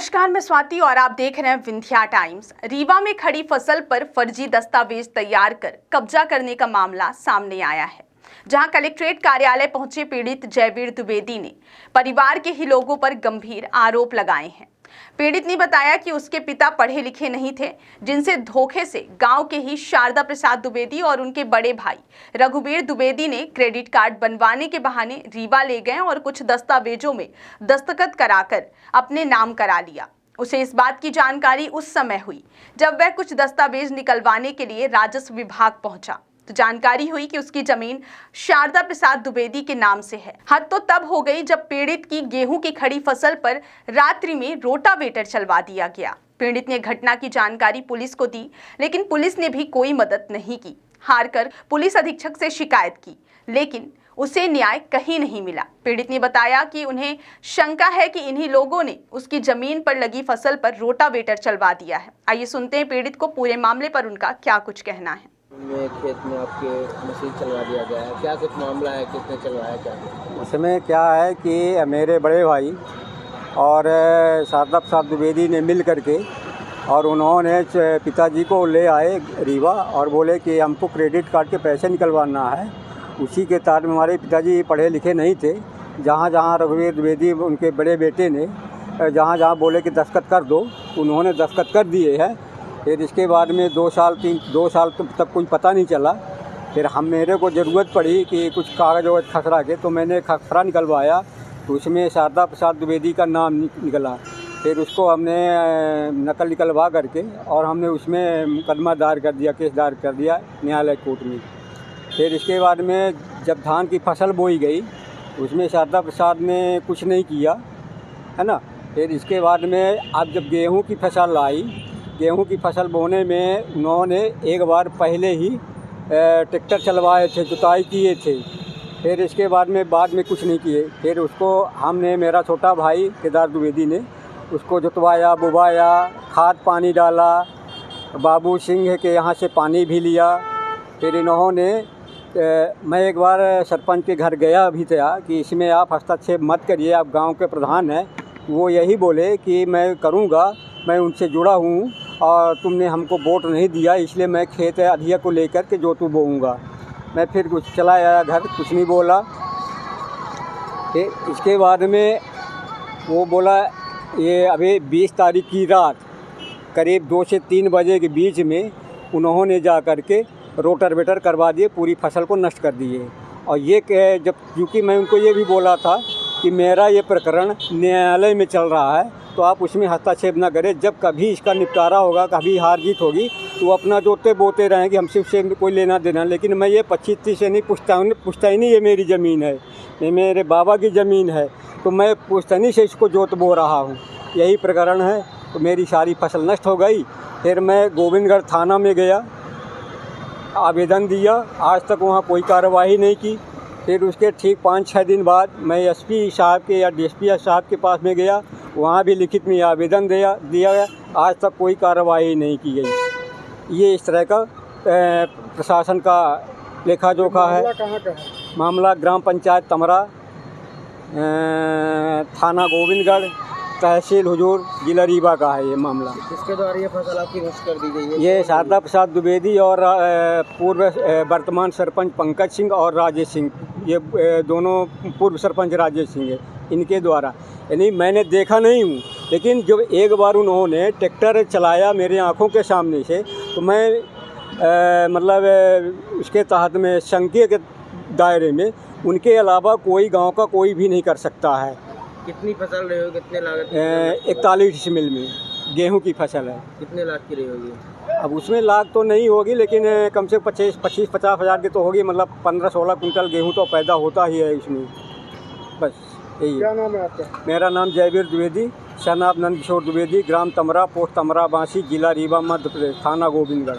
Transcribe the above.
नमस्कार, मैं स्वाति और आप देख रहे हैं विंध्या टाइम्स। रीवा में खड़ी फसल पर फर्जी दस्तावेज तैयार कर कब्जा करने का मामला सामने आया है, जहां कलेक्ट्रेट कार्यालय पहुंचे पीड़ित जयवीर द्विवेदी ने परिवार के ही लोगों पर गंभीर आरोप लगाए हैं। पीड़ित ने बताया कि उसके पिता पढ़े लिखे नहीं थे, जिनसे धोखे से गांव के ही शारदा प्रसाद द्विवेदी और उनके बड़े भाई रघुवीर द्विवेदी ने क्रेडिट कार्ड बनवाने के बहाने रीवा ले गए और कुछ दस्तावेजों में दस्तखत कराकर अपने नाम करा लिया। उसे इस बात की जानकारी उस समय हुई जब वह कुछ दस्तावेज निकलवाने के लिए राजस्व विभाग पहुंचा, तो जानकारी हुई कि उसकी जमीन शारदा प्रसाद द्विवेदी के नाम से है। हद तो तब हो गई जब पीड़ित की गेहूं की खड़ी फसल पर रात्रि में रोटावेटर चलवा दिया गया। पीड़ित ने घटना की जानकारी पुलिस को दी, लेकिन पुलिस ने भी कोई मदद नहीं की। हारकर पुलिस अधीक्षक से शिकायत की, लेकिन उसे न्याय कहीं नहीं मिला। पीड़ित ने बताया कि उन्हें शंका है कि इन्हीं लोगों ने उसकी जमीन पर लगी फसल पर रोटावेटर चलवा दिया है। आइए सुनते हैं पीड़ित को पूरे मामले पर उनका क्या कुछ कहना है। में खेत में आपके मशीन चलवा दिया गया है, क्या कुछ मामला है, किसने चलवाया, क्या? उसमें क्या है कि मेरे बड़े भाई और शारदा प्रसाद द्विवेदी ने मिल करके और उन्होंने पिताजी को ले आए रीवा और बोले कि हमको क्रेडिट कार्ड के पैसे निकलवाना है। उसी के तार में हमारे पिताजी पढ़े लिखे नहीं थे। जहाँ जहाँ रघुवीर द्विवेदी उनके बड़े बेटे ने जहाँ जहाँ बोले कि दस्तखत कर दो, उन्होंने दस्तखत कर दिए हैं। फिर इसके बाद में 2 साल तक कोई पता नहीं चला। फिर मेरे को ज़रूरत पड़ी कि कुछ कागज़ वगैरह खसरा के, तो मैंने खसरा निकलवाया, तो उसमें शारदा प्रसाद द्विवेदी का नाम निकला। फिर उसको हमने नकल निकलवा करके और हमने उसमें मुकदमा दायर कर दिया, केस दायर कर दिया न्यायालय कोर्ट में। फिर इसके बाद में जब धान की फसल बोई गई, उसमें शारदा प्रसाद ने कुछ नहीं किया, है ना। फिर इसके बाद में अब जब गेहूँ की फसल आई, गेहूं की फसल बोने में उन्होंने एक बार पहले ही ट्रैक्टर चलवाए थे, जुताई किए थे। फिर इसके बाद में कुछ नहीं किए। फिर उसको हमने, मेरा छोटा भाई केदार द्विवेदी ने उसको जुतवाया, बुवाया, खाद पानी डाला, बाबू सिंह के यहाँ से पानी भी लिया। फिर इन्होंने मैं एक बार सरपंच के घर गया भी था कि इसमें आप हस्तक्षेप मत करिए, आप गांव के प्रधान हैं। वो यही बोले कि मैं करूँगा, मैं उनसे जुड़ा हूँ और तुमने हमको वोट नहीं दिया, इसलिए मैं खेत अधिया को लेकर के जोतू बोऊँगा। मैं फिर कुछ चला आया घर, कुछ नहीं बोला। इसके बाद में वो बोला ये अभी 20 तारीख की रात करीब 2 से 3 बजे के बीच में उन्होंने जा कर के रोटावेटर करवा दिए, पूरी फसल को नष्ट कर दिए। और ये जब, क्योंकि मैं उनको ये भी बोला था कि मेरा ये प्रकरण न्यायालय में चल रहा है, तो आप उसमें हस्तक्षेप ना करें। जब कभी इसका निपटारा होगा, कभी हार जीत होगी, तो अपना जोते बोते रहेंगे, हमसे उससे कोई लेना देना। लेकिन मैं ये 25-30 से नहीं पुश्तैनी ये मेरी ज़मीन है, ये मेरे बाबा की ज़मीन है, तो मैं पुश्तैनी से इसको जोत बो रहा हूँ। यही प्रकरण है। तो मेरी सारी फसल नष्ट हो गई। फिर मैं गोविंदगढ़ थाना में गया, आवेदन दिया, आज तक वहाँ कोई कार्रवाई नहीं की। फिर उसके ठीक 5-6 दिन बाद मैं एसपी साहब के या डीएसपी साहब के पास में गया, वहाँ भी लिखित में आवेदन दिया गया, आज तक कोई कार्रवाई नहीं की गई। ये इस तरह का प्रशासन का लेखा जोखा है। कहाँ का है मामला? ग्राम पंचायत तमरा, थाना गोविंदगढ़, तहसील हुजूर, जिला रीवा का है ये मामला। किसके द्वारा ये फसल आपकी नष्ट कर दी गई है? ये शारदा प्रसाद द्विवेदी और वर्तमान सरपंच पंकज सिंह और राजेश सिंह, ये दोनों पूर्व सरपंच राजेश सिंह है, इनके द्वारा। यानी मैंने देखा नहीं हूँ, लेकिन जब एक बार उन्होंने ट्रैक्टर चलाया मेरे आँखों के सामने से, तो मैं मतलब उसके तहत में संज्ञा के दायरे में उनके अलावा कोई गांव का कोई भी नहीं कर सकता है। कितनी फसल रही होगी, कितने लागत? 41 मिल में गेहूं की फसल है। कितने लाख की रही होगी? अब उसमें लाख तो नहीं होगी, लेकिन कम से 25-50 हज़ार की तो होगी। मतलब 15-16 कुंटल गेहूं तो पैदा होता ही है इसमें। बस यही है। क्या नाम है आपका? मेरा नाम जयवीर द्विवेदी, सन ऑफ नंद किशोर द्विवेदी, ग्राम तमरा, पोस्ट तमरा बांसी, जिला रीवा, मध्य प्रदेश, थाना गोविंदगढ़।